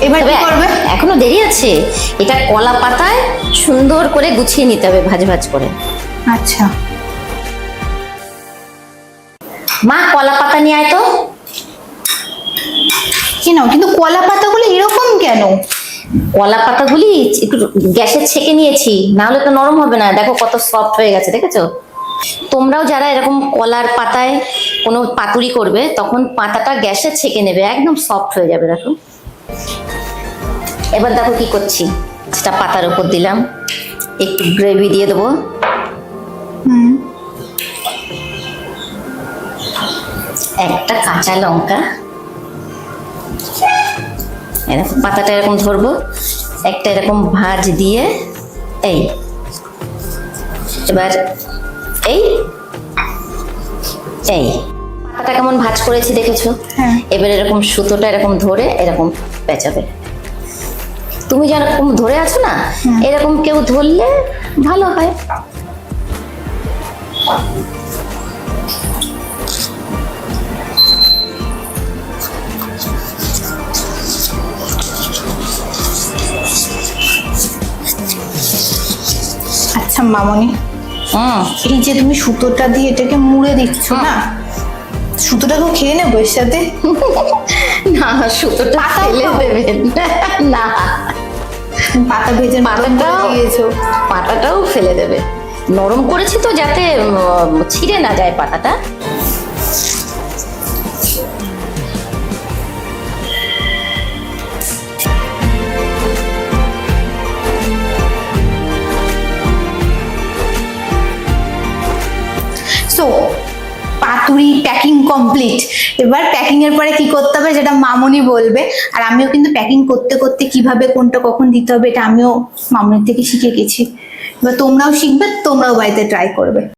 এবার কি করবে? এখনো দেরি আছে। এটা কলা পাতায় সুন্দর করে গুছিয়ে নিতে হবে ভাজ ভাজ করে। আচ্ছা মা কলা পাতা নিয়ে আয় তো। কি নাও, কিন্তু কলা পাতাগুলো এরকম কেন? কলা পাতাগুলি একটু গ্যাসে ছেঁকে নিয়েছি, না হলে তো নরম হবে না। দেখো কত সফট হয়ে গেছে, দেখেছো? তোমরাও যারা এরকম কলার পাতায় কোনো পাতুরি করবে তখন পাতাটা গ্যাসে ছেঁকে নেবে, একদম সফট হয়ে যাবে। দেখো এবার দেখো কি করছি, সেটা পাতার উপর দিলাম, একটু গ্রেভি দিয়ে দেবো। একটা কাঁচা লঙ্কা, এরকম পাতাটা এরকম ধরবো, একটা এরকম ভাঁজ দিয়ে এই এবার এই এই পাতাটা কেমন ভাঁজ করেছি দেখেছো? এবার এরকম সুতোটা এরকম ধরে এরকম পেঁচাবে। তুমি যেরকম ধরে আছো না, এরকম কেউ ধরলে ভালো হয়। আচ্ছা মামনি, এই যে তুমি সুতোটা দিয়ে এটাকে মুড়ে দিচ্ছ না, সুতোটাকেও খেয়ে নেবো এর সাথে? না, সুতোটা ফেলে দেবেন না, পাতা ভেজে পাতাটাও ফেলে দেবে। নরম করেছি তো যাতে ছিঁড়ে না যায় পাতাটা। সো পাতুরি প্যাকিং কমপ্লিট। এবার প্যাকিং এর পরে কি করতে হবে যেটা মামনি বলবে, আর আমিও কিন্তু প্যাকিং করতে করতে কিভাবে কোনটা কখন দিতে হবে এটা আমিও মামনির থেকে শিখে গেছি। এবার তোমরাও শিখবে, তোমরাও বাড়িতে ট্রাই করবে।